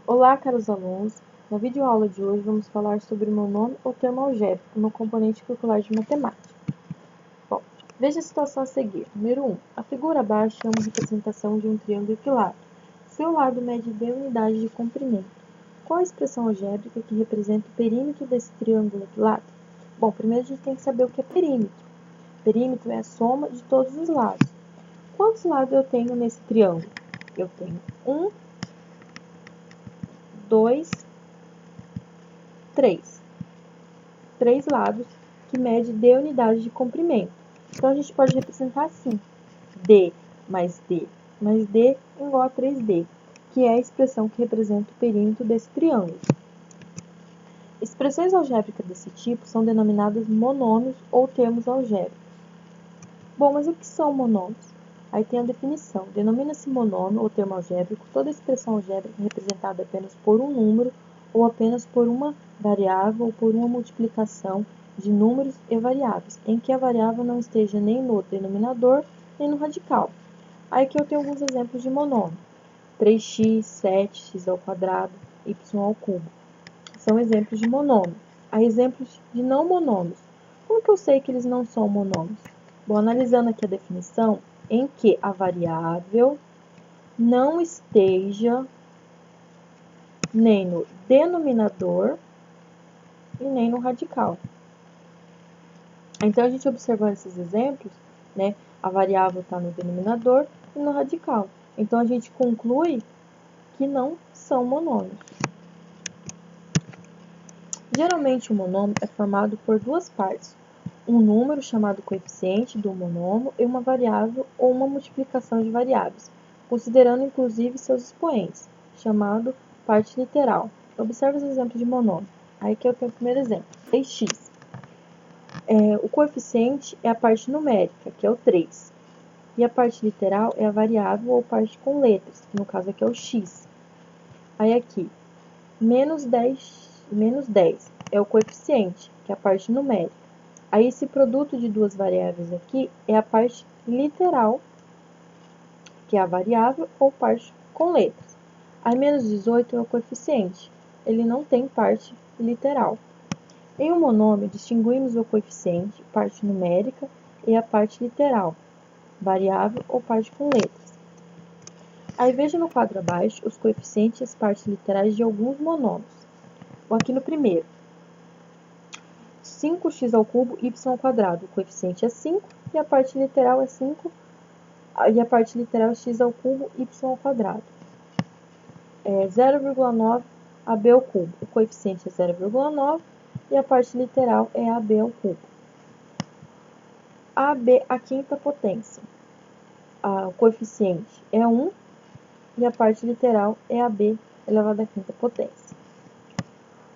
Olá, caros alunos! Na videoaula de hoje vamos falar sobre o monômio ou termo algébrico no componente curricular de matemática. Bom, veja a situação a seguir. Número 1. A figura abaixo é uma representação de um triângulo equilátero. Seu lado mede D unidade de comprimento. Qual a expressão algébrica que representa o perímetro desse triângulo equilátero? Bom, primeiro a gente tem que saber o que é perímetro. Perímetro é a soma de todos os lados. Quantos lados eu tenho nesse triângulo? Eu tenho 1, 2, 3. 3 lados, que mede D unidade de comprimento. Então, a gente pode representar assim: D mais D mais D igual a 3D, que é a expressão que representa o perímetro desse triângulo. Expressões algébricas desse tipo são denominadas monômios ou termos algébricos. Bom, mas o que são monômios? Aí tem a definição. Denomina-se monômio ou termo algébrico toda expressão algébrica representada apenas por um número ou apenas por uma variável ou por uma multiplicação de números e variáveis, em que a variável não esteja nem no denominador nem no radical. Aí aqui eu tenho alguns exemplos de monômio. 3x, 7, x ao quadrado, y ao cubo. São exemplos de monômio. Há exemplos de não monômios. Como que eu sei que eles não são monômios? Bom, analisando aqui a definição, em que a variável não esteja nem no denominador e nem no radical. Então, a gente observando esses exemplos, né, a variável está no denominador e no radical. Então, a gente conclui que não são monômios. Geralmente, o monômio é formado por duas partes: um número chamado coeficiente do monômio e uma variável ou uma multiplicação de variáveis, considerando inclusive seus expoentes, chamado parte literal. Observe os exemplos de monômio. Aí que eu tenho o primeiro exemplo, 3x. O coeficiente é a parte numérica, que é o 3. E a parte literal é a variável ou parte com letras, que no caso aqui é o x. Aí aqui, menos 10 é o coeficiente, que é a parte numérica. Aí esse produto de duas variáveis aqui é a parte literal, que é a variável ou parte com letras. Aí menos 18 é o coeficiente, ele não tem parte literal. Em um monômio, distinguimos o coeficiente, parte numérica, e a parte literal, variável ou parte com letras. Aí veja no quadro abaixo os coeficientes e as partes literais de alguns monômios. Aqui no primeiro, 5x ao cubo, y ao quadrado. O coeficiente é 5 e a parte literal é 5, e a parte literal é x ao cubo, y ao quadrado. 0,9 AB ao cubo. O coeficiente é 0,9 e a parte literal é AB ao cubo. AB à quinta potência. O coeficiente é 1 e a parte literal é AB elevado à quinta potência.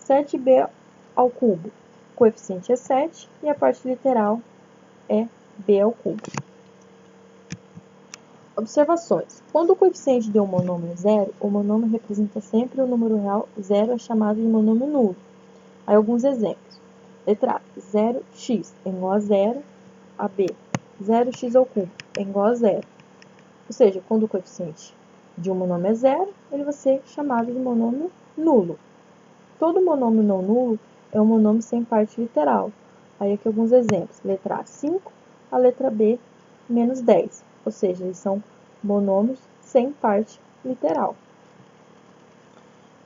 7B ao cubo. O coeficiente é 7 e a parte literal é B ao cubo. Observações. Quando o coeficiente de um monômio é zero, o monômio representa sempre o número real. Zero é chamado de monômio nulo. Aí alguns exemplos. Letra A, 0x é igual a 0, a B, 0x ao cubo é igual a 0. Ou seja, quando o coeficiente de um monômio é zero, ele vai ser chamado de monômio nulo. Todo monômio não nulo é um monômio sem parte literal. Aí aqui alguns exemplos. Letra A, 5, a letra B, menos 10. Ou seja, eles são monômios sem parte literal.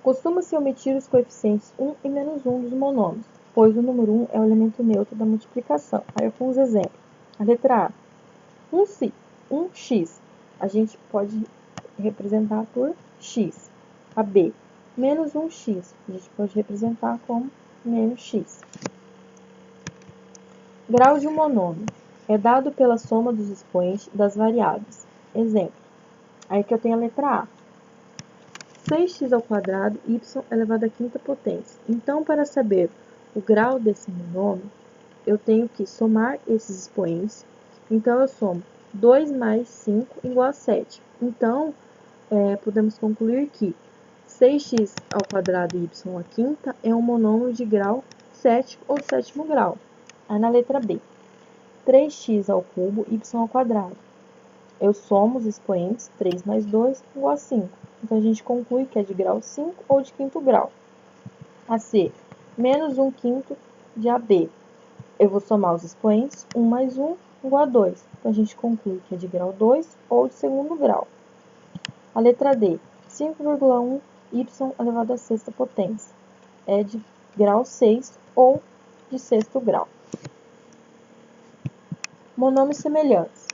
Costuma-se omitir os coeficientes 1 e menos 1 dos monômios, pois o número 1 é o elemento neutro da multiplicação. Aí alguns exemplos. A letra A, 1x, a gente pode representar por x. A B, menos 1x, a gente pode representar como menos x. Grau de um monômio é dado pela soma dos expoentes das variáveis. Exemplo. Aí que eu tenho a letra A. 6x ao quadrado, y elevado à quinta potência. Então, para saber o grau desse monômio, eu tenho que somar esses expoentes. Então, eu somo 2 mais 5 igual a 7. Então, podemos concluir que 6x ao quadrado e y à quinta é um monômio de grau 7 ou sétimo grau. Aí na letra B, 3x ao cubo, y ao quadrado. eu somo os expoentes, 3 mais 2 igual a 5. Então, a gente conclui que é de grau 5 ou de quinto grau. AC, menos 1 quinto de AB. Eu vou somar os expoentes, 1 mais 1 igual a 2. Então, a gente conclui que é de grau 2 ou de segundo grau. A letra D, 5,1 y elevado à sexta potência. É de grau 6 ou de sexto grau. Monômios semelhantes.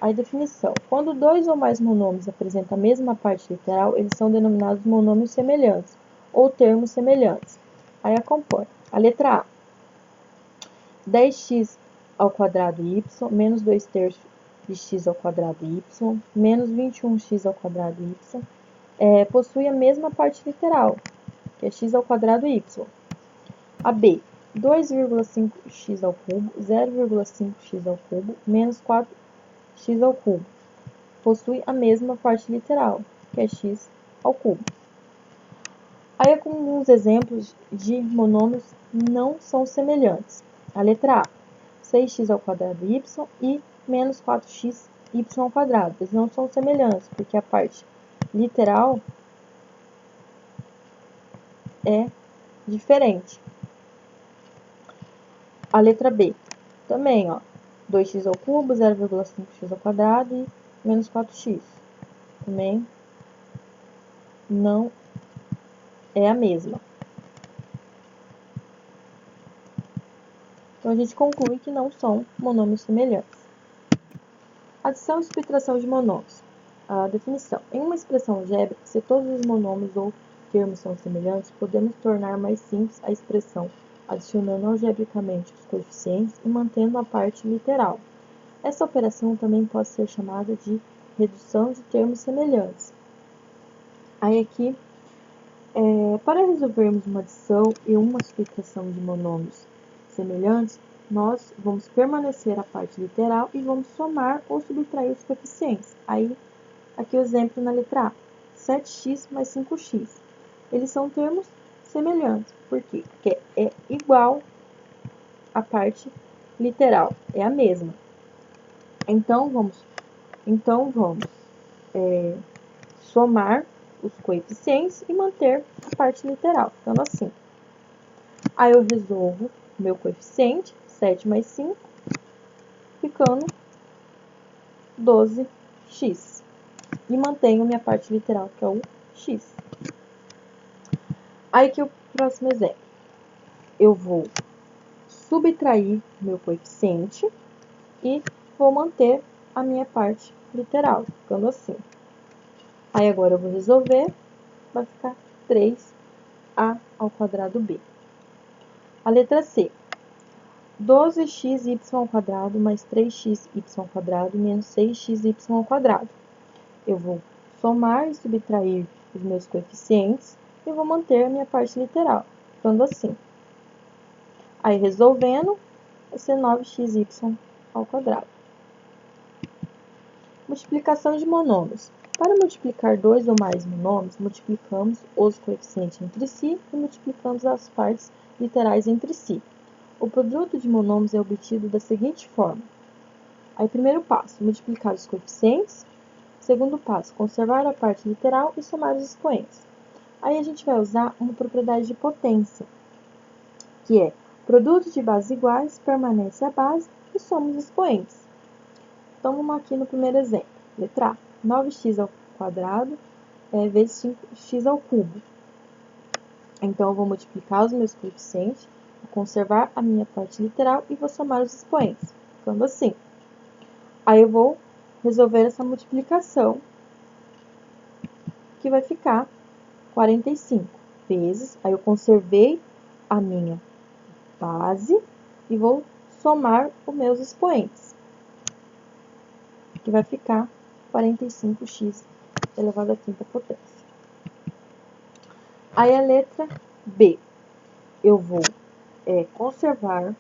A definição. Quando dois ou mais monômios apresentam a mesma parte literal, eles são denominados monômios semelhantes ou termos semelhantes. Aí acompanha. A letra A. 10x ao quadrado y menos 2 terços de x ao quadrado y menos 21x ao quadrado y possui a mesma parte literal, que é x ao quadrado y. A B, 2,5x ao cubo, 0,5x ao cubo, menos 4x ao cubo. Possui a mesma parte literal, que é x ao cubo. Aí, com alguns exemplos de monômios não são semelhantes. A letra A, 6x ao quadrado y e menos 4x y ao quadrado. Eles não são semelhantes, porque a parte literal é diferente. A letra B, também, 2x ao cubo, 0,5x ao quadrado e menos 4x. Também não é a mesma. Então, a gente conclui que não são monômios semelhantes. Adição e subtração de monômios. A definição. Em uma expressão algébrica, se todos os monômios ou termos são semelhantes, podemos tornar mais simples a expressão, adicionando algebricamente os coeficientes e mantendo a parte literal. Essa operação também pode ser chamada de redução de termos semelhantes. Aí aqui, para resolvermos uma adição e uma subtração de monômios semelhantes, nós vamos permanecer a parte literal e vamos somar ou subtrair os coeficientes. Aí, aqui o exemplo na letra A, 7x mais 5x. Eles são termos semelhantes. Por quê? Porque é igual à parte literal, é a mesma. Então, vamos somar os coeficientes e manter a parte literal, ficando assim. Aí eu resolvo o meu coeficiente, 7 mais 5, ficando 12x. E mantenho minha parte literal, que é o x. Aí que o próximo exemplo. Eu vou subtrair meu coeficiente e vou manter a minha parte literal, ficando assim. Aí agora eu vou resolver, vai ficar 3a ao quadrado b. A letra C. 12xy ao quadrado mais 3xy ao quadrado menos 6xy ao quadrado. Eu vou somar e subtrair os meus coeficientes e vou manter a minha parte literal, ficando assim. Aí, resolvendo, vai ser 9xy ao quadrado. Multiplicação de monômios. Para multiplicar dois ou mais monômios, multiplicamos os coeficientes entre si e multiplicamos as partes literais entre si. O produto de monômios é obtido da seguinte forma. Aí, primeiro passo, multiplicar os coeficientes. Segundo passo, conservar a parte literal e somar os expoentes. Aí, a gente vai usar uma propriedade de potência, que é produto de bases iguais, permanece a base e soma os expoentes. Então, vamos aqui no primeiro exemplo. Letra A, 9x ao quadrado vezes 5x ao cubo. Então, eu vou multiplicar os meus coeficientes, vou conservar a minha parte literal e vou somar os expoentes, ficando assim. Aí, eu vou resolver essa multiplicação, que vai ficar 45 vezes. Aí, eu conservei a minha base e vou somar os meus expoentes, que vai ficar 45x elevado à quinta potência. Aí, a letra B. Eu vou conservar,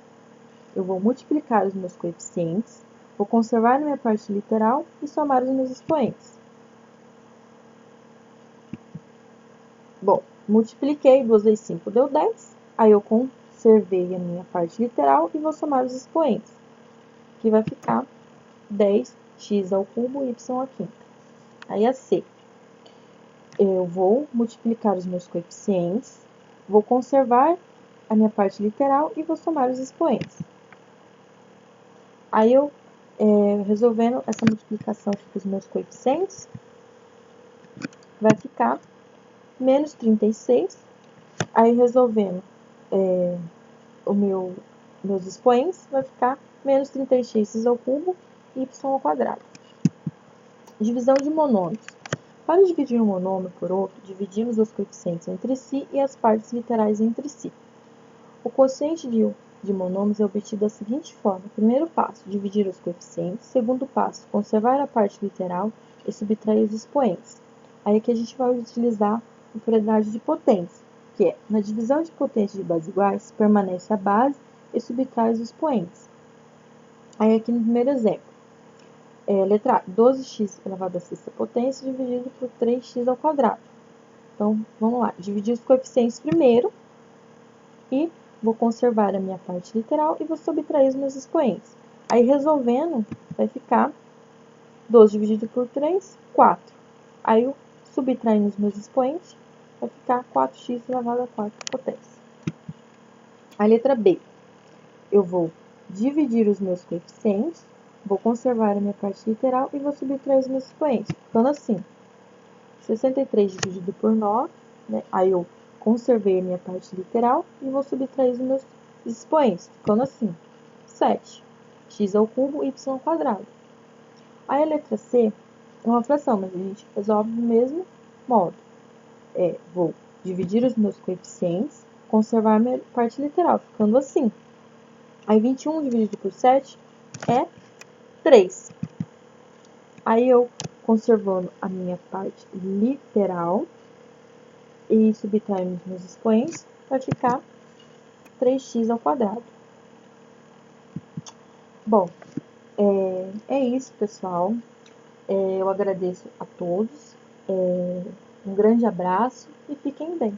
eu vou multiplicar os meus coeficientes, vou conservar a minha parte literal e somar os meus expoentes. Bom, multipliquei, 2 vezes 5 deu 10. Aí, eu conservei a minha parte literal e vou somar os expoentes, que vai ficar 10x x ao cubo, y à quinta. Aí a C, eu vou multiplicar os meus coeficientes, vou conservar a minha parte literal e vou somar os expoentes. Aí eu, resolvendo essa multiplicação aqui com os meus coeficientes, vai ficar menos 36. Aí resolvendo meus expoentes, vai ficar menos 36x ao cubo, y ao quadrado. Divisão de monômios. Para dividir um monômio por outro, dividimos os coeficientes entre si e as partes literais entre si. O quociente de monômios é obtido da seguinte forma. Primeiro passo, dividir os coeficientes. Segundo passo, conservar a parte literal e subtrair os expoentes. Aí aqui a gente vai utilizar a propriedade de potência, que é, na divisão de potências de bases iguais, permanece a base e subtrai os expoentes. Aí aqui no primeiro exemplo, letra A, 12x elevado à sexta potência dividido por 3x ao quadrado. Então, vamos lá, dividir os coeficientes primeiro e vou conservar a minha parte literal e vou subtrair os meus expoentes. Aí, resolvendo, vai ficar 12 dividido por 3, 4. Aí, eu subtraindo os meus expoentes, vai ficar 4x elevado a 4 potência. A letra B, eu vou dividir os meus coeficientes, vou conservar a minha parte literal e vou subtrair os meus expoentes, ficando assim, 63 dividido por 9, né? Aí eu conservei a minha parte literal e vou subtrair os meus expoentes, ficando assim, 7, x ao cubo, y ao quadrado. Aí a letra C é uma fração, mas a gente resolve do mesmo modo. Vou dividir os meus coeficientes, conservar a minha parte literal, ficando assim. Aí 21 dividido por 7 é 3. Aí eu, conservando a minha parte literal e subtraindo os meus expoentes, vai ficar 3x ao quadrado. Bom, é isso, pessoal. Eu agradeço a todos. Um grande abraço e fiquem bem.